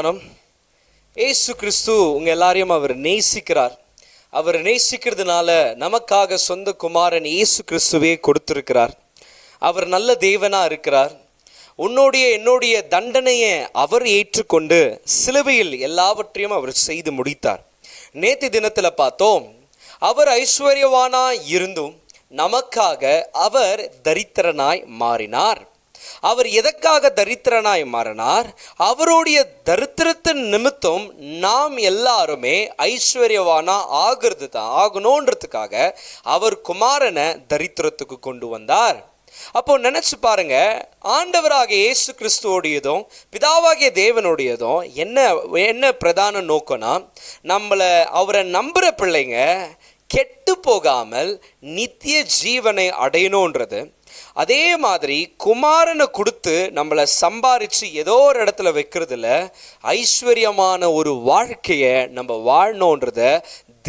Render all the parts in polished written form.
சமாதானம். ஏசு கிறிஸ்து உங்கள் எல்லாரையும் அவர் நேசிக்கிறார். அவர் நேசிக்கிறதுனால நமக்காக சொந்த குமாரன் ஏசு கிறிஸ்துவே கொடுத்திருக்கிறார். அவர் நல்ல தேவனாக இருக்கிறார். என்னுடைய தண்டனையை அவர் ஏற்றுக்கொண்டு சிலுவையில் எல்லாவற்றையும் அவர் செய்து முடித்தார். நேற்று தினத்தில் பார்த்தோம், அவர் ஐஸ்வர்யவானா இருந்தும் நமக்காக அவர் தரித்திரனாய் மாறினார். அவர் எதற்காக தரித்திரனாய் மாறினார்? அவருடைய தரித்திரத்தின் நிமித்தம் நாம் எல்லாருமே ஐஸ்வர்யவானா ஆகணுன்றதுக்காக அவர் குமாரனை தரித்திரத்துக்கு கொண்டு வந்தார். அப்போ நினைச்சு பாருங்க, ஆண்டவராக இயேசு கிறிஸ்துவோடையதும் பிதாவாகிய தேவனுடையதும் என்ன பிரதான நோக்கம்னா, அவரை நம்புற பிள்ளைங்க கெட்டு போகாமல் நித்திய ஜீவனை அடையணுன்றது. அதே மாதிரி குமாரனை கொடுத்து நம்மளை சம்பாரித்து ஏதோ ஒரு இடத்துல வைக்கிறதுல ஐஸ்வர்யமான ஒரு வாழ்க்கையை நம்ம வாழணுன்றத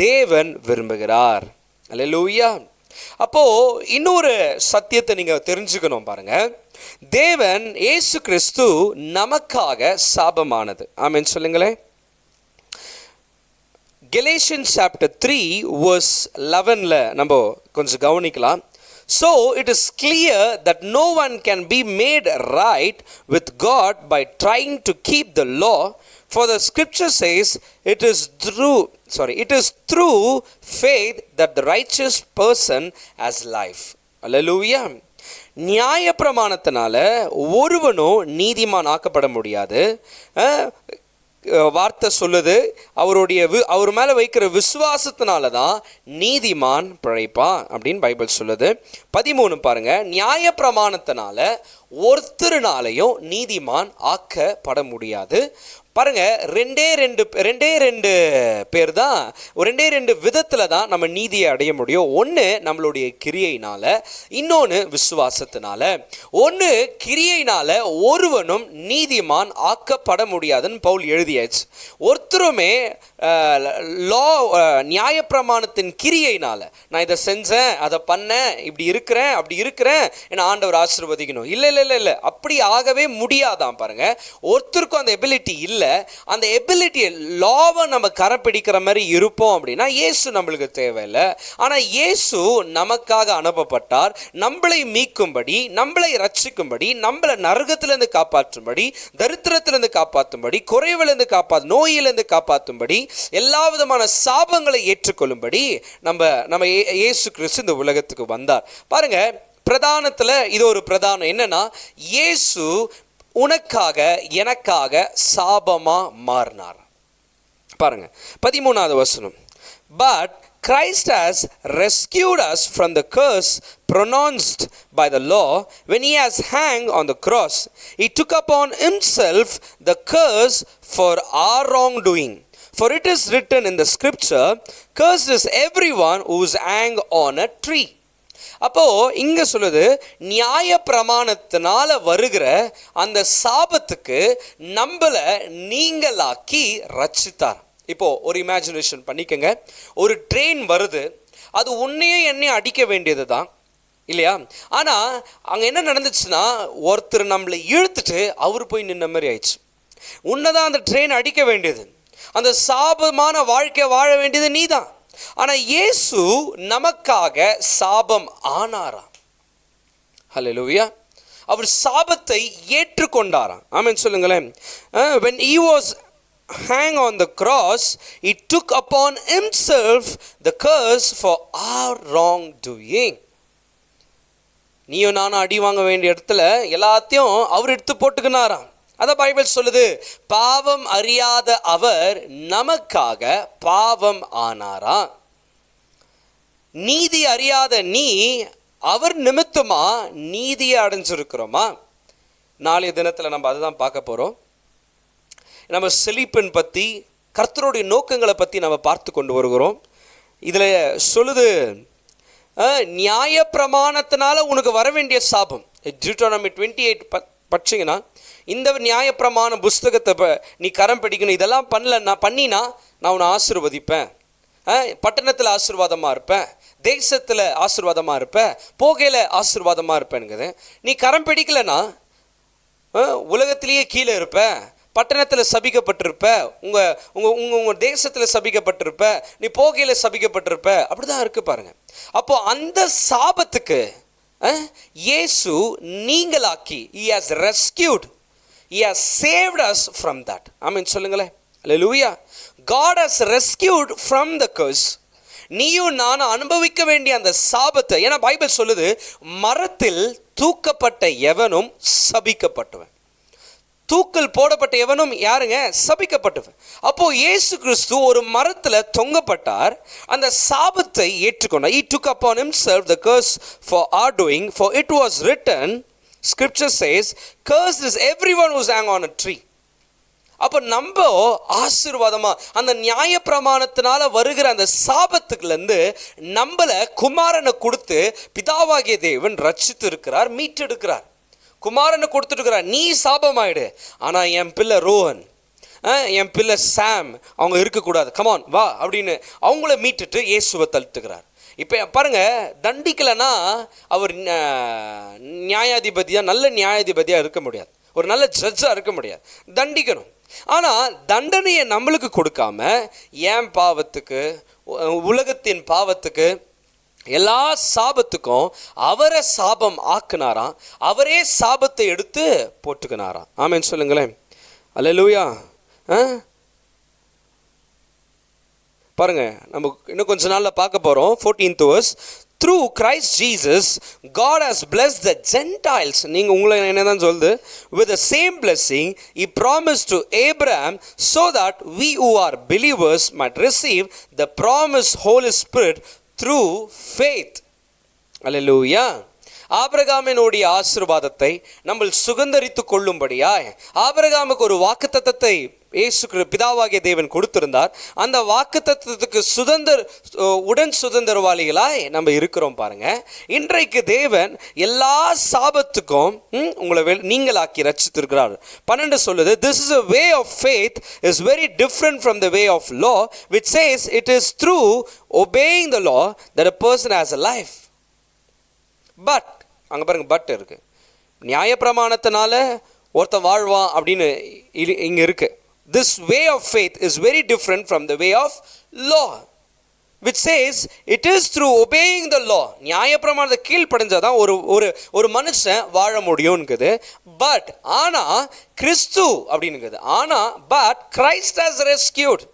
தேவன் விரும்புகிறார். அல்லேலூயா. அப்போ இன்னொரு சத்தியத்தை நீங்க தெரிஞ்சுக்கணும் பாருங்க. தேவன் இயேசு கிறிஸ்து நமக்காக சாபமானது. ஆமென் சொல்லுங்களேன். Galatians chapter 3 verse 11 நம்ம கொஞ்சம் கவனிக்கலாம். So it is clear that no one can be made right with God by trying to keep the law, for the scripture says it is through faith that the righteous person has life. Hallelujah. நியாய பிரமாணத்தினால ஒருவனும் நீதிமான் ஆக்கப்பட முடியாது. வார்த்தை சொல்லுது, அவர் மேலே வைக்கிற விசுவாசத்தினால தான் நீதிமான் பிழைப்பான் அப்படின்னு பைபிள் சொல்லுது. 13 பாருங்க, நியாய பிரமாணத்தினால ஒருத்தருனாலையும் நீதிமான் ஆக்கப்பட முடியாது. பாருங்க, ரெண்டே பேர் தான், ரெண்டு விதத்தில் தான் நம்ம நீதியை அடைய முடியும். ஒன்று நம்மளுடைய கிரியையினால, இன்னொன்று விசுவாசத்தினால. ஒன்று கிரியையினால ஒருவனும் நீதிமான் ஆக்கப்பட முடியாதுன்னு பவுல் எழுதியாச்சு. ஒருத்தருமே நியாயப்பிரமாணத்தின் கிரியையினால நான் இதை செஞ்சேன், அதை பண்ணேன், இப்படி இருக்கிறேன், அப்படி இருக்கிறேன் என ஆண்டவர் ஆசீர்வதிக்கணும், இல்லை, அப்படி ஆகவே முடியாதான். பாருங்க, ஒருத்தருக்கும் அந்த எபிலிட்டி இல்லை. அந்த எபிலிட்டியை லாவை நம்ம கரப்பிடிக்கிற மாதிரி இருப்போம் அப்படின்னா இயேசு நம்மளுக்கு தேவையில்லை. ஆனால் இயேசு நமக்காக அனுப்பப்பட்டார், நம்மளை மீட்கும்படி, நம்மளை ரட்சிக்கும்படி, நம்மளை நரகத்திலிருந்து காப்பாற்றும்படி, தரித்திரத்திலிருந்து காப்பாற்றும்படி, குறைவிலிருந்து நோயிலிருந்து காப்பாற்றும்படி, எல்லா விதமான சாபங்களை ஏற்றுக்கொள்ளும்படி நம்ம இயேசு கிறிஸ்து இந்த உலகத்துக்கு வந்தார். பாருங்க, பிரதானத்தில் இது ஒரு பிரதானம் என்னன்னா, இயேசு உனக்காக எனக்காக சாபமா மாறினார். பாருங்க 13வது வசனம். But Christ has rescued us from the curse pronounced by the law when he has hanged on the cross. He took upon himself the curse for our wrongdoing. For it is written in the scripture, cursed is everyone who is hanged on a tree. அப்போ இங்க சொல்லுது, நியாய பிரமாணத்தினால வருகிற அந்த சாபத்துக்கு நம்மள நீங்களாக்கி ரட்சித்தார். இப்போ ஒரு இமேஜினேஷன் பண்ணிக்கங்க, ஒரு ட்ரெயின் வருது, அது உன்னையும் என்னையும் அடிக்க வேண்டியது தான் இல்லையா? ஆனால் அங்கே என்ன நடந்துச்சுன்னா, ஒருத்தர் நம்மளை இழுத்துட்டு அவர் போய் நின்ன மாதிரி ஆயிடுச்சு. உன்னைதான் அந்த ட்ரெயின் அடிக்க வேண்டியது, அந்த சாபமான வாழ்க்கை வாழ வேண்டியது நீ தான். ஆனால் இயேசு நமக்காக சாபம் ஆனாராம். ஹல்லேலூயா. அவர் சாபத்தை ஏற்றுக்கொண்டாராம். ஆமென் சொல்லுங்களேன். When he was hang on the cross, he took upon himself the curse for our wrongdoing. நீயும் நானும் அடி வாங்க வேண்டிய இடத்துல எல்லாத்தையும் அவர் எடுத்து போட்டுக்கினாராம். அதான் பைபிள் சொல்லுது, பாவம் அறியாத அவர் நமக்காக பாவம் ஆனாராம். நீதி அறியாத நீ அவர் நிமித்தமா நீதியை அடைஞ்சிருக்கிறோமா? நாளைய தினத்தில் நம்ம அதுதான் பார்க்க போகிறோம். நம்ம செழிப்பின் பற்றி, கர்த்தருடைய நோக்கங்களை பற்றி நம்ம பார்த்து கொண்டு வருகிறோம். இதில் சொல்லுது, நியாய பிரமாணத்தினால உனக்கு வர வேண்டிய சாபம். Deuteronomy 28 படிச்சிங்கன்னா, இந்த நியாயப்பிரமாண புஸ்தகத்தை நீ கரம் பிடிக்கணும், இதெல்லாம் பண்ணினா நான் உன்னை ஆசீர்வதிப்பேன், பட்டணத்தில் ஆசீர்வாதமாக இருப்பேன், தேசத்தில் ஆசீர்வாதமாக இருப்பேன், போகையில் ஆசீர்வாதமாக இருப்பேனுங்குது. நீ கரம் பிடிக்கலைன்னா உலகத்திலேயே கீழே இருப்ப, பட்டணத்தில் சபிக்கப்பட்டிருப்ப, உங்கள் உங்கள் உங்கள் உங்கள் தேசத்தில் சபிக்கப்பட்டிருப்ப, நீ போகையில் சபிக்கப்பட்டிருப்ப. அப்படி தான் இருக்குது பாருங்கள். அப்போது அந்த சாபத்துக்கு இயேசு நீங்களாக்கி, he has rescued, he has saved us from that. ஆமென் சொல்லுங்களேன். அல்லேலூயா. God has rescued from the curse. நீயும் நானும் அனுபவிக்க வேண்டிய அந்த சாபத்தை, ஏன்னா பைபிள் சொல்லுது, மரத்தில் தூக்கப்பட்ட எவனும் சபிக்கப்பட்டவன். தூக்கல் போடப்பட்ட எவனும் யாருங்க? சபிக்கப்பட்டவன். அப்போ இயேசு கிறிஸ்து ஒரு மரத்தில் தொங்கப்பட்டார், அந்த சாபத்தை ஏற்றுக்கொண்டார். He took upon himself the curse for our doing, for it was written, scripture says, cursed is everyone who's hang on a tree. அப்போ நம்ம ஆசீர்வாதமா அந்த நியாய பிரமாணத்தினால வருகிற அந்த சாபத்துக்குலேருந்து நம்மளை குமாரனை கொடுத்து பிதாவாகிய தேவன் ரட்சித்து இருக்கிறார், மீட்டெடுக்கிறார். குமாரனை கொடுத்துட்டுருக்கிறார். நீ சாபமாயிடு, ஆனால் என் பிள்ளை ரோஹன், என் பிள்ளை சாம் அவங்க இருக்கக்கூடாது, கமான் வா அப்படின்னு அவங்கள மீட்டுட்டு இயேசுவை தள்ளிட்டுக்கிறார். இப்போ பாருங்க, தண்டிக்கலைன்னா அவர் நியாயாதிபதியாக, நல்ல நியாயாதிபதியாக இருக்க முடியாது, ஒரு நல்ல ஜட்ஜாக இருக்க முடியாது. தண்டிக்கணும். ஆனால் தண்டனையை நம்மளுக்கு கொடுக்காம என் பாவத்துக்கு, உலகத்தின் பாவத்துக்கு, எல்லா சாபத்துக்கும் அவரை சாபம் ஆக்குனாராம், அவரே சாபத்தை எடுத்து போட்டுக்கினாராம். ஆமென் சொல்லுங்களேன். அல்லேலூயா. பாருங்க, நம்ம இன்னும் கொஞ்ச நாள்ல பார்க்க போறோம். 14th verse. Through Christ Jesus, God has blessed the Gentiles. நீங்கள் உங்களை என்ன தான் சொல்லுது? With the same blessing He promised to Abraham, so that we who are believers might receive the promised Holy Spirit through faith. Hallelujah. ஆபிரகாமினுடைய ஆசீர்வாதத்தை நம்ம சுகந்தரித்து கொள்ளும்படியாய் ஆபிரகாமுக்கு ஒரு வாக்குத்தத்தத்தை இயேசு பிதாவாகிய தேவன் கொடுத்திருந்தார். அந்த வாக்குத்தத்தத்துக்கு உடன் சுதந்திரவாளிகளாய் நம்ம இருக்கிறோம். பாருங்க, இன்றைக்கு தேவன் எல்லா சாபத்துக்கும் உங்களை நீங்களாக்கி ரட்சித்திருக்கிறார். 12 சொல்லுது, this is a way of faith is very different from the way of law, which says it is through obeying the law that a person has a life. But அங்கே பாருங்க, பட் இருக்கு. நியாய பிரமாணத்தினால ஒருத்தன் வாழ்வான் அப்படின்னு இங்கே இருக்கு. This way of faith is very different from the way of law, which says it is through obeying the law. நியாய பிரமாணத்தை கீழ்ப்படிஞ்சாதான் ஒரு மனுஷன் வாழ முடியும்ங்குது. பட் ஆனா கிறிஸ்து அப்படின்னுங்குது. ஆனா பட் கிரைஸ்ட் has rescued.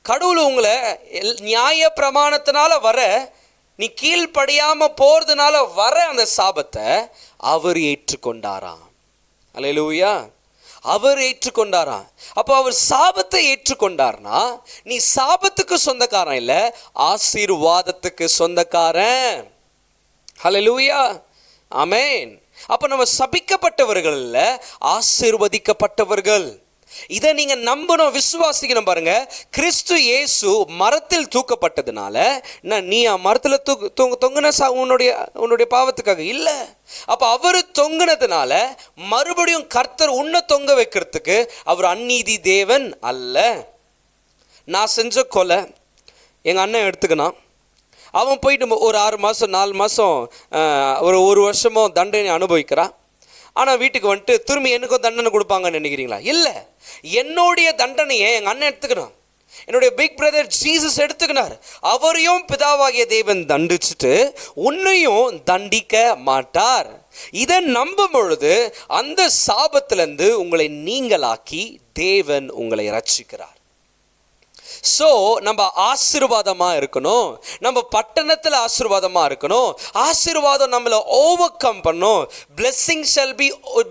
கடவுள் உங்களை நியாய பிரமாணத்தினால வர, நீ கீழ்ப்படியாம போறதுனால வர அந்த சாபத்தை அவர் ஏற்றுக்கொண்டாராம். அல்லேலூயா. அவர் ஏற்றுக்கொண்டாராம். அப்போ அவர் சாபத்தை ஏற்றுக்கொண்டார்னா நீ சாபத்துக்கு சொந்தக்காரன் இல்லை, ஆசீர்வாதத்துக்கு சொந்தக்காரன். ஹல்லேலூயா. ஆமென். அப்போ நம்ம சபிக்கப்பட்டவர்கள் இல்லை, ஆசீர்வதிக்கப்பட்டவர்கள். இதை நீங்க நம்பணும், விசுவாசிக்கணும். பாருங்க, கிறிஸ்து இயேசு மரத்தில் தூக்கப்பட்டதுனால நீ மரத்தில் தொங்குன உன்னுடைய பாவத்துக்காக இல்லை. அப்ப அவரு தொங்குனதுனால மறுபடியும் கர்த்தர் உன்னை தொங்க வைக்கிறதுக்கு அவர் அந்நீதி தேவன் அல்ல. நான் செஞ்ச கொலை எங்க அண்ணன் எடுத்துக்கினான், அவன் போயிட்டு ஒரு 6 மாதம் 4 மாதம் ஒரு வருஷமோ தண்டனை அனுபவிக்கிறான். ஆனால் வீட்டுக்கு வந்துட்டு திரும்பி எனக்கும் தண்டனை கொடுப்பாங்கன்னு நினைக்கிறீங்களா? இல்லை, என்னுடைய தண்டனையை எங்கள் அண்ணன் எடுத்துக்கணும். என்னுடைய பிக் பிரதர் ஜீசஸ் எடுத்துக்கினார். அவரையும் பிதாவாகிய தேவன் தண்டிச்சுட்டு உன்னையும் தண்டிக்க மாட்டார். இதை நம்பும் பொழுது அந்த சாபத்திலிருந்து உங்களை நீங்களாக்கி தேவன் உங்களை ரட்சிக்கிறார். ஸோ நம்ம ஆசீர்வாதமாக இருக்கணும், நம்ம பட்டணத்தில் ஆசீர்வாதமாக இருக்கணும். ஆசீர்வாதம் நம்மளை ஓவர் கம் பண்ணும்.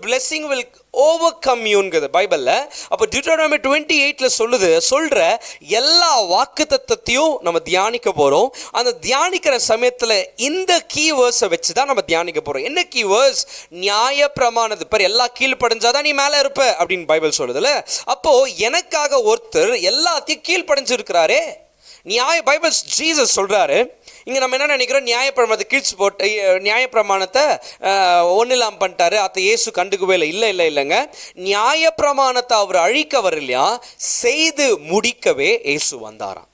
blessing will overcome youங்கிறது பைபிளில். அப்போ Deuteronomy 28 சொல்கிற எல்லா வாக்குத்தத்தத்தையும் நம்ம தியானிக்க போகிறோம். அந்த தியானிக்கிற சமயத்தில் இந்த கீவேர்ஸை வச்சு தான் நம்ம தியானிக்க போகிறோம். என்ன கீவேர்ஸ்? நியாய பிரமாணத்து பேர் எல்லாம் கீழ்ப்படைஞ்சாதான் நீ மேலே இருப்ப அப்படின்னு பைபிள் சொல்லுதுல்ல. அப்போது எனக்காக ஒருத்தர் எல்லாத்தையும் கீழ்ப்படைஞ்சிருக்கிறாரே. பைபிள் ஜீசஸ் சொல்கிறாரு. இங்கே நம்ம என்ன நினைக்கிறோம்? நியாயப்பிரமாணத்தை கீழ்ச்சி போட்டு நியாயப்பிரமாணத்தை ஒன்றில்லாம் பண்ணிட்டாரு, அதை இயேசு கண்டுக்கவே இல்லை. இல்லைங்க, நியாயப்பிரமாணத்தை அவர் அழிக்க வரலையா, செய்து முடிக்கவே இயேசு வந்தாராம்.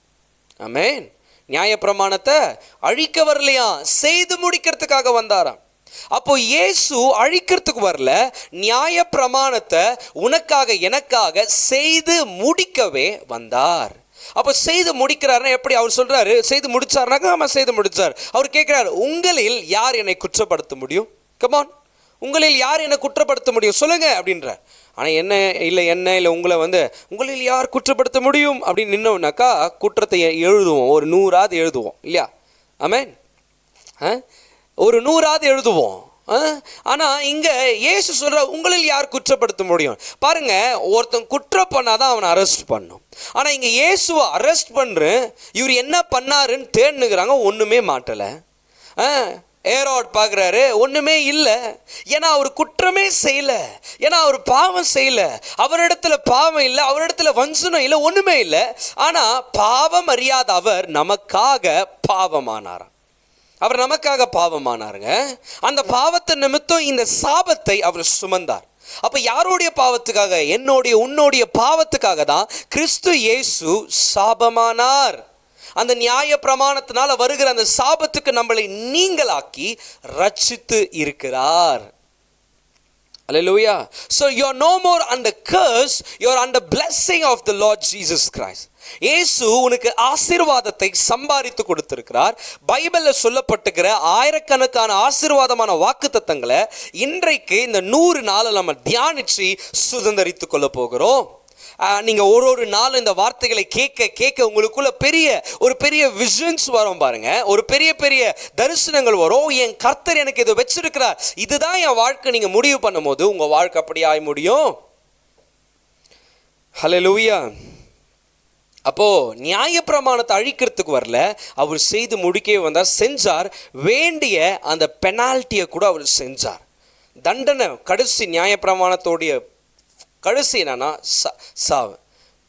ஆமென். நியாயப்பிரமாணத்தை அழிக்க வரலையா, செய்து முடிக்கிறதுக்காக வந்தாராம். அப்போ இயேசு அழிக்கிறதுக்கு வரல, நியாய பிரமாணத்தை உனக்காக எனக்காக செய்து முடிக்கவே வந்தார். அப்போ செய்து முடிக்கிறாருன்னா எப்படி? அவர் சொல்றாரு செய்து முடிச்சாருனாக்கா ஆமா செய்து முடிச்சார். அவர் கேட்கிறார், உங்களில் யார் என்னை குற்றப்படுத்த முடியும்? கமான், உங்களில் யார் என்னை குற்றப்படுத்த முடியும் சொல்லுங்க அப்படின்றார். ஆனால் என்ன இல்லை உங்களை உங்களில் யார் குற்றப்படுத்த முடியும் அப்படின்னு நின்னோம்னாக்கா குற்றத்தை எழுதுவோம், ஒரு 100ஆவது எழுதுவோம் இல்லையா? ஆமென். ஒரு 100ஆவது எழுதுவோம். ஆனால் இங்கே இயேசு சொல்கிற உங்களில் யார் குற்றப்படுத்த முடியும்? பாருங்க, ஒருத்தன் குற்றம் பண்ணாதான் அவனை அரெஸ்ட் பண்ணும். ஆனால் இங்கே இயேசுவை அரெஸ்ட் பண்ணுற இவர் என்ன பண்ணாருன்னு தேடுனுங்கிறாங்க, ஒன்றுமே மாட்டலை. ஏரோட் பார்க்குறாரு, ஒன்றுமே இல்லை. ஏன்னா அவர் குற்றமே செய்யலை, ஏன்னா அவர் பாவம் செய்யலை, அவரிடத்துல பாவம் இல்லை, அவரிடத்துல வஞ்சனம் இல்லை, ஒன்றுமே இல்லை. ஆனால் பாவம் அறியாத அவர் நமக்காக பாவமானாராம். அவர் நமக்காக பாவமானாருங்க. அந்த பாவத்தை நிமித்தம் இந்த சாபத்தை அவர் சுமந்தார். அப்போ யாருடைய பாவத்துக்காக? என்னுடைய உன்னுடைய பாவத்துக்காக தான் கிறிஸ்து இயேசு சாபமானார். அந்த நியாய பிரமாணத்தினால வருகிற அந்த சாபத்துக்கு நம்மளை நீங்களாக்கி ரட்சித்து இருக்கிறார். Hallelujah. So you are no more under curse, you are under blessing of the Lord Jesus Christ. இயேசு உனக்கு ஆசீர்வாதத்தை சம்பாதித்து கொடுத்திருக்கிறார். பைபிளில் சொல்லப்பட்டுக்கிற ஆயிரக்கணக்கான ஆசீர்வாதமான வாக்குத்தத்தங்களை இன்றைக்கு இந்த 100 நாளை நம்ம தியானிச்சு சுதந்திரித்து கொள்ள போகிறோம். நீங்கள் ஒரு நாள் இந்த வார்த்தைகளை கேட்க கேட்க உங்களுக்குள்ள பெரிய விஷன்ஸ் வரும் பாருங்க, ஒரு பெரிய தரிசனங்கள் வரும். என் கர்த்தர் எனக்கு இதை வச்சிருக்கிறார், இதுதான் என் வாழ்க்கை. நீங்கள் முடிவு பண்ணும் போது உங்கள் வாழ்க்கை அப்படி ஆக முடியும். ஹல்லேலூயா. அப்போ நியாய பிரமாணத்தை அழிக்கிறதுக்கு வரல, அவர் செய்து முடிக்கவே வந்தார், செஞ்சார். வேண்டிய அந்த பெனால்ட்டியை கூட அவர் செஞ்சார். தண்டனை கடைசி நியாய பிரமாணத்தோடைய கடைசி என்னன்னா சாவு.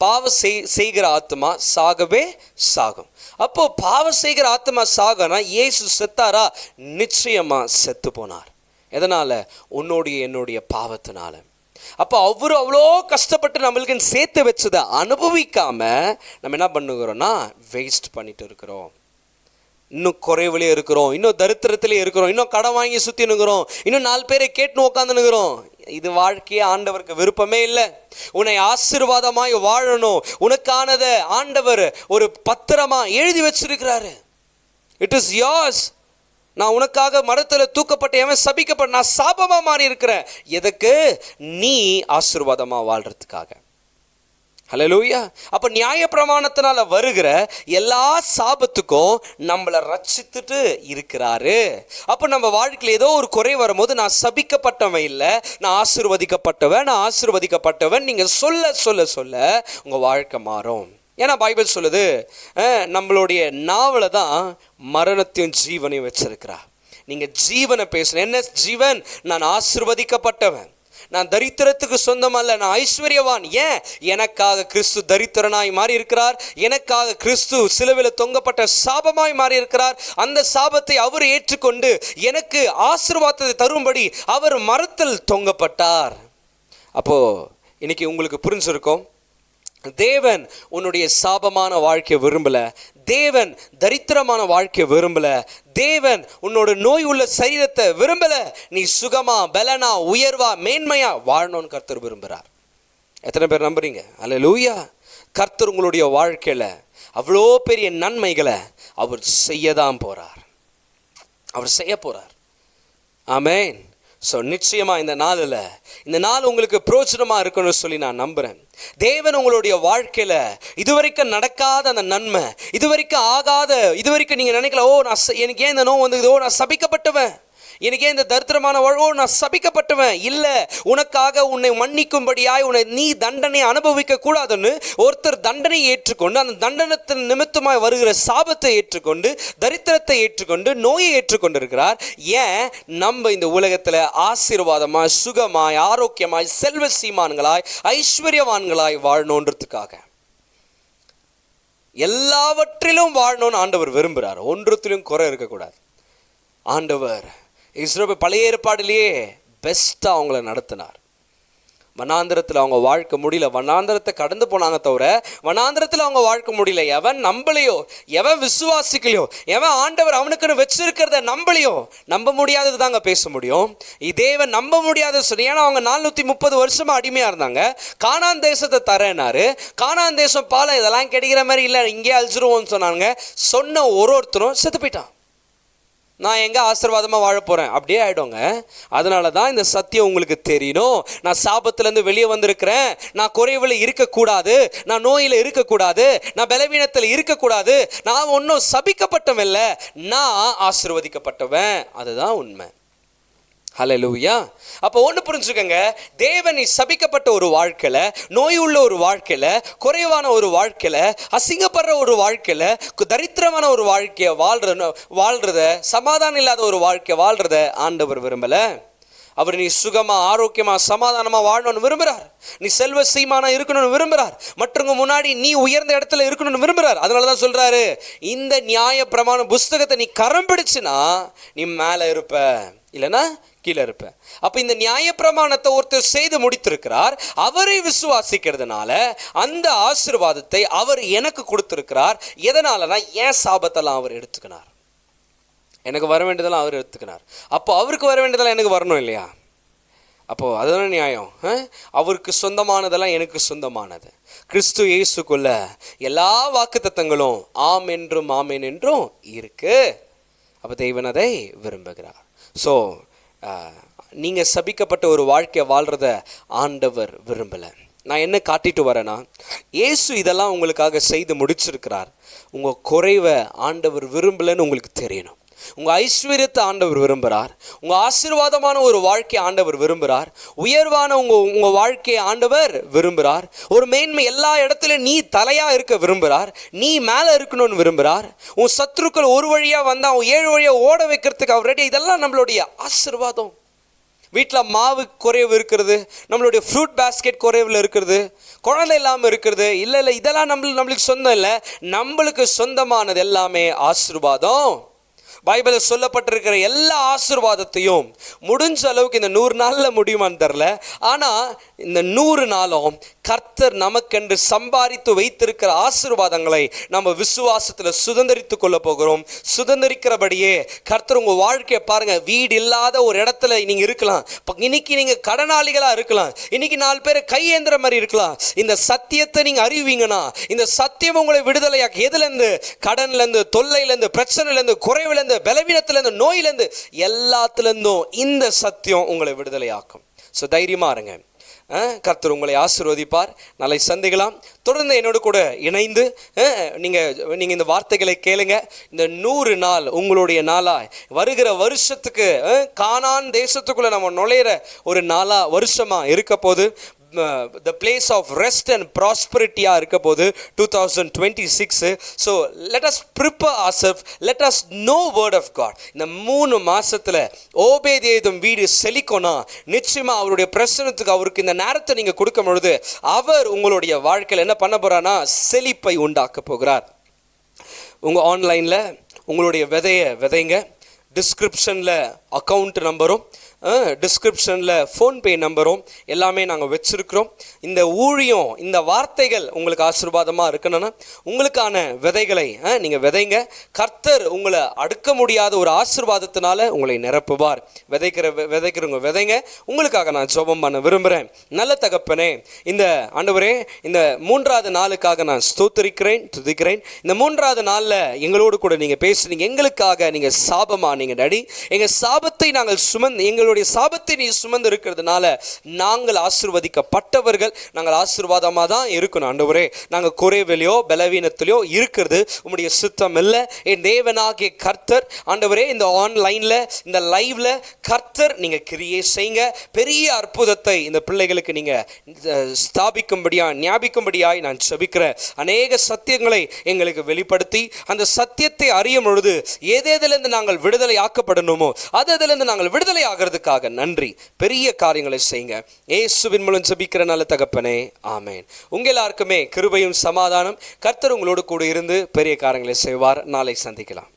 பாவம் செய்கிற ஆத்மா சாகவே சாகும். அப்போ பாவம் செய்கிற ஆத்மா சாகனா இயேசு செத்தாரா? நிச்சயமா செத்து போனார். எதனால? என்னுடைய பாவத்தினால. அப்போ அவரு அவ்வளோ கஷ்டப்பட்டு நம்மளுக்கு சேர்த்து வச்சதை அனுபவிக்காம நம்ம என்ன பண்ணுகிறோம்னா வேஸ்ட் பண்ணிட்டு இருக்கிறோம். இன்னும் குறைவிலே இருக்கிறோம், இன்னும் தரித்திரத்திலே இருக்கிறோம், இன்னும் கடன் வாங்கி சுற்றினுக்கிறோம், இன்னும் 4 பேரை கேட்டுன்னு உட்காந்துனுக்கிறோம். இது வாழ்க்கையே ஆண்டவருக்கு விருப்பமே இல்லை. உன்னை ஆசீர்வாதமாய் வாழணும், உனக்கானதை ஆண்டவர் ஒரு பத்திரமா எழுதி வச்சிருக்கிறாரு. It is yours. நான் உனக்காக மரத்தில் தூக்கப்பட்ட சபிக்கப்பட்ட நான் சாபமா மாறி இருக்கிறேன். எதுக்கு? நீ ஆசீர்வாதமா வாழ்றதுக்காக. ஹல்லேலூயா. அப்போ நியாய பிரமாணத்தினால வருகிற எல்லா சாபத்துக்கும் நம்மளை ரட்சித்துட்டு இருக்கிறாரு. அப்போ நம்ம வாழ்க்கையில் ஏதோ ஒரு குறை வரும்போது நான் சபிக்கப்பட்டவன் இல்லை, நான் ஆசீர்வதிக்கப்பட்டவன் நீங்கள் சொல்ல சொல்ல சொல்ல உங்கள் வாழ்க்கை மாறும். ஏன்னா பைபிள் சொல்லுது, நம்மளுடைய நாவல தான் மரணத்தையும் ஜீவனையும் வச்சிருக்கிறா. நீங்கள் ஜீவனை பேசணும். என்ன ஜீவன்? நான் ஆசீர்வதிக்கப்பட்டவன், நான் தரித்திரத்துக்கு சொந்தமல்ல, நான் ஐஸ்வர்யவான். ஏன்? எனக்காக கிறிஸ்து தரித்திரனாய் மாறி இருக்கிறார், எனக்காக கிறிஸ்து சிலுவையில் தொங்கப்பட்ட சாபமாய் மாறி இருக்கிறார். அந்த சாபத்தை அவர் ஏற்றுக்கொண்டு எனக்கு ஆசீர்வாதத்தை தரும்படி அவர் மரத்தில் தொங்கப்பட்டார். அப்போ இன்னைக்கு உங்களுக்கு புரிஞ்சிருக்கும், தேவன் உன்னுடைய சாபமான வாழ்க்கையை விரும்பல, தேவன் தரித்திரமான வாழ்க்கையை விரும்பல, தேவன் உன்னோட நோய் உள்ள சரீரத்தை விரும்பல. நீ சுகமா, பலனா, உயர்வா, மேன்மையா வாழணும்னு கர்த்தர் விரும்புகிறார். எத்தனை பேர் நம்புறீங்க? அல்லேலூயா. கர்த்தர் உங்களுடைய வாழ்க்கையில அவ்வளோ பெரிய நன்மைகளை அவர் செய்யதான் போறார், அவர் செய்ய போறார். ஆமென். ஸோ நிச்சயமாக இந்த நாள் உங்களுக்கு பிரோஜனமாக இருக்குன்னு சொல்லி நான் நம்புகிறேன். தேவன் உங்களுடைய வாழ்க்கையில் இதுவரைக்கும் நடக்காத அந்த நன்மை, இதுவரைக்கும் நீங்கள் நினைக்கல, எனக்கு ஏன் இந்த நோய் வந்தது, நான் சபிக்கப்பட்டவன், எனக்கு ஏன் இந்த தரித்திரமான வாழ்வோ, நான் சபிக்கப்பட்டவன். இல்லை, உனக்காக உன்னை மன்னிக்கும்படியாய் நீ தண்டனை அனுபவிக்க கூடாதுன்னு ஒருத்தர் தண்டனை ஏற்றுக்கொண்டு, அந்த தண்டனத்தின் நிமித்தமாய் வருகிற சாபத்தை ஏற்றுக்கொண்டு, தரித்திரத்தை ஏற்றுக்கொண்டு, நோயை ஏற்றுக்கொண்டு இருக்கிறார். ஏன்? நம்ம இந்த உலகத்தில் ஆசீர்வாதமாய், சுகமாய், ஆரோக்கியமாய், செல்வ சீமான்களாய், ஐஸ்வர்யவான்களாய் வாழணுன்றதுக்காக. எல்லாவற்றிலும் வாழணும்னு ஆண்டவர் விரும்புகிறார். ஒன்றுத்திலும் குறை இருக்கக்கூடாது. ஆண்டவர் இஸ்ரவேல் பழைய ஏற்பாடிலேயே பெஸ்ட்டாக அவங்கள நடத்தினார். வனாந்திரத்தில் அவங்க வாழ்க்கை முடியல. வனாந்திரத்தை கடந்து போனாங்க தவிர வனாந்திரத்தில் அவங்க வாழ்க்கை முடியல. எவன் நம்பலையோ, எவன் விசுவாசிக்கலையோ, எவன் ஆண்டவர் அவனுக்குன்னு வச்சிருக்கிறத நம்பலையோ, நம்ப முடியாதது தாங்க பேச முடியும். இதேவன் நம்ப முடியாத சொல்லி, ஏன்னா அவங்க 430 வருஷமா அடிமையாக இருந்தாங்க. கானான் தேசத்தை தரேனாரு. கானான் தேசம் பாலை இதெல்லாம் கிடைக்கிற மாதிரி இல்லை, இங்கே அழிச்சிருவோம்னு சொன்னாங்க. சொன்ன ஒருத்தரும் செத்து போயிட்டான். நான் எங்கே ஆசீர்வாதமாக வாழ போகிறேன் அப்படியே ஆகிடுங்க. அதனால தான் இந்த சத்தியம் உங்களுக்கு தெரியணும். நான் சாபத்துலேருந்து வெளியே வந்திருக்கிறேன். நான் குறைவில் இருக்கக்கூடாது, நான் நோயில் இருக்கக்கூடாது, நான் பலவீனத்தில் இருக்கக்கூடாது. நான் ஒன்றும் சபிக்கப்பட்டவன் இல்லை, நான் ஆசீர்வதிக்கப்பட்டவன். அதுதான் உண்மை. ஹல்லேலூயா. அப்போ ஒன்று புரிஞ்சுக்கங்க, தேவன் சபிக்கப்பட்ட ஒரு வாழ்க்கையில், நோய் உள்ள ஒரு வாழ்க்கையில், குறைவான ஒரு வாழ்க்கையில், அசிங்கப்படுற ஒரு வாழ்க்கையில், தரித்திரமான ஒரு வாழ்க்கையை வாழ்றத, சமாதானம் இல்லாத ஒரு வாழ்க்கை வாழ்றத ஆண்டவர் விரும்பலை. அவர் நீ சுகமாக, ஆரோக்கியமாக, சமாதானமாக வாழணும்னு விரும்புகிறார். நீ செல்வ சீமானா இருக்கணும்னு விரும்புகிறார். மற்றவங்க முன்னாடி நீ உயர்ந்த இடத்துல இருக்கணும்னு விரும்புகிறார். அதனால தான் சொல்கிறாரு, இந்த நியாய பிரமாண புஸ்தகத்தை நீ கரம் பிடிச்சுனா நீ மேலே இருப்ப, இல்லைன்னா கீழே இருப்ப. அப்போ இந்த நியாய பிரமாணத்தை ஒருத்தர் செய்து முடித்திருக்கிறார். அவரை விசுவாசிக்கிறதுனால அந்த ஆசீர்வாதத்தை அவர் எனக்கு கொடுத்திருக்கிறார். எதனாலனா என் சாபத்தெல்லாம் அவர் எடுத்துக்கினார். எனக்கு வர வேண்டியதெல்லாம் அவர் எடுத்துக்கினார். அப்போ அவருக்கு வர வேண்டியதெல்லாம் எனக்கு வரணும் இல்லையா? அப்போது அதுதான் நியாயம். அவருக்கு சொந்தமானதெல்லாம் எனக்கு சொந்தமானது. கிறிஸ்து இயேசுக்குள்ள எல்லா வாக்குத்தத்தங்களும் ஆம் என்றும் ஆமேன் என்றும் இருக்கு. அப்போ தேவன் அதை விரும்புகிறார். ஸோ நீங்கள் சபிக்கப்பட்ட ஒரு வாழ்க்கையை வாழ்கிறத ஆண்டவர் விரும்பலை. நான் என்ன காட்டிட்டு வரேன்னா, இயேசு இதெல்லாம் உங்களுக்காக செய்து முடிச்சிருக்கிறார். உங்கள் குறைவை ஆண்டவர் விரும்பலைன்னு உங்களுக்கு தெரியணும். உங்கள் ஐஸ்வர்யத்தை ஆண்டவர் விரும்புகிறார். உங்கள் ஆசீர்வாதமான ஒரு வாழ்க்கையை ஆண்டவர் விரும்புகிறார். உயர்வான உங்கள் வாழ்க்கையை ஆண்டவர் விரும்புகிறார். ஒரு மேன்மை எல்லா இடத்துலையும் நீ தலையாக இருக்க விரும்புகிறார். நீ மேலே இருக்கணும்னு விரும்புகிறார். உன் சத்துருக்கள் ஒரு வழியாக வந்தால் அவன் 7 வழியாக ஓட வைக்கிறதுக்கு அவர் ரெடி. இதெல்லாம் நம்மளுடைய ஆசீர்வாதம். வீட்டில் மாவு குறைவு இருக்கிறது, நம்மளுடைய ஃப்ரூட் பேஸ்கெட் குறைவில் இருக்கிறது, குழந்தை இல்லாமல் இருக்கிறது, இல்லை இதெல்லாம் நம்மளுக்கு சொந்தம் இல்லை. நம்மளுக்கு சொந்தமானது எல்லாமே ஆசீர்வாதம். பைபிளில் சொல்லப்பட்டிருக்கிற எல்லா ஆசீர்வாதத்தையும் முடிஞ்ச அளவுக்கு இந்த 100 நாளில் முடியுமான்னு தெரில, ஆனால் இந்த 100 நாளும் கர்த்தர் நமக்கென்று சம்பாதித்து வைத்திருக்கிற ஆசீர்வாதங்களை நம்ம விசுவாசத்தில் சுதந்திரித்து கொள்ள போகிறோம். சுதந்திரிக்கிறபடியே கர்த்தர் உங்கள் வாழ்க்கையை பாருங்கள். வீடு இல்லாத ஒரு இடத்துல நீங்கள் இருக்கலாம். இன்னைக்கு நீங்கள் கடனாளிகளாக இருக்கலாம். இன்னைக்கு 4 பேர் கையேந்திர மாதிரி இருக்கலாம். இந்த சத்தியத்தை நீங்கள் அறிவிங்கன்னா, இந்த சத்தியம் உங்களை விடுதலையாக்கி, எதுலேருந்து? கடன்லேருந்து, தொல்லையிலேருந்து, பிரச்சனையிலேருந்து, குறைவிலேருந்து, பலவீனத்திலேருந்து, நோயிலேருந்து, எல்லாத்துலேருந்தும் இந்த சத்தியம் உங்களை விடுதலையாக்கும். ஸோ தைரியமாக இருங்க. கர்த்தர் உங்களை ஆசீர்வதிப்பார். நாளை சந்திக்கலாம். தொடர்ந்து என்னோடு கூட இணைந்து நீங்கள் இந்த வார்த்தைகளை கேளுங்க. இந்த 100 நாள் உங்களுடைய நாளாக, வருகிற வருஷத்துக்கு கானான் தேசத்துக்குள்ளே நம்ம நுழையிற ஒரு நாளாக, வருஷமாக இருக்க போது, the place of rest and prosperity இருக்க போது 2026. so let us prepare ourselves, let us know word of God. இந்த 3 மாசத்துல ஓபேதேதும் வீடு செழிக்கணும். நிச்சயமா அவருடைய பிரசன்னத்துக்கு அவருக்கு இந்த நேரத்தை நீங்க கொடுக்கும் பொழுது அவர் உங்களுடைய வாழ்க்கையில் என்ன பண்ண போறானா, செழிப்பை உண்டாக்க போகிறார். உங்க ஆன்லைன்ல உங்களுடைய விதைங்க. டிஸ்கிரிப்ஷனில் அக்கௌண்ட் நம்பரும், டிஸ்கிரிப்ஷனில் ஃபோன்பே நம்பரும் எல்லாமே நாங்கள் வச்சுருக்கிறோம். இந்த ஊழியம், இந்த வார்த்தைகள் உங்களுக்கு ஆசீர்வாதமாக இருக்கணும்னா உங்களுக்கான விதைகளை நீங்கள் விதைங்க. கர்த்தர் உங்களை அடுக்க முடியாத ஒரு ஆசீர்வாதத்தினால உங்களை நிரப்புவார். விதைக்கிறவங்க விதைங்க. உங்களுக்காக நான் ஜெபம் பண்ண விரும்புகிறேன். நல்ல தகப்பனே, இந்த ஆண்டவரே, இந்த 3வது நாளுக்காக நான் ஸ்தோத்திரிக்கிறேன், துதிக்கிறேன். இந்த 3வது நாளில் எங்களோடு கூட நீங்கள் பேசுனீங்க. எங்களுக்காக நீங்கள் சாபமானீங்க டாடி. எங்கள் சாபத்தை நாங்கள் எங்களுடைய சாபத்தை நீ சுமந்து இருக்கிறதுனால நாங்கள் ஆசீர்வதிக்கப்பட்டவர்கள். நாங்கள் ஆசீர்வாதமாக தான் இருக்கணும் ஆண்டவரே. நாங்கள் குறைவிலையோ பலவீனத்திலையோ இருக்கிறது உம்முடைய சுத்தம் இல்லை. என் தேவனாகிய கர்த்தர் ஆண்டவரே, இந்த ஆன்லைனில், இந்த லைவ்ல கர்த்தர் நீங்கள் கிரியை செய்யுங்க. பெரிய அற்புதத்தை இந்த பிள்ளைகளுக்கு நீங்கள் ஞாபிக்கும்படியாய் நான் ஜெபிக்கிறேன். அநேக சத்தியங்களை எங்களுக்கு வெளிப்படுத்தி அந்த சத்தியத்தை அறியும் பொழுது எதிலிருந்து நாங்கள் விடுதலை ஆக்கப்படணுமோ அதிலிருந்து நாங்கள் விடுதலை ஆகிறதுக்காக நன்றி. பெரிய காரியங்களை செய்யுங்க. இயேசுவின் மூலம் ஜெபிக்கிற நல்ல தகப்பனே, ஆமென். உங்கள் எல்லாருக்குமே கிருபையும் சமாதானம். கர்த்தர் உங்களோடு கூட இருந்து பெரிய காரியங்களை செய்வார். நாளை சந்திக்கலாம்.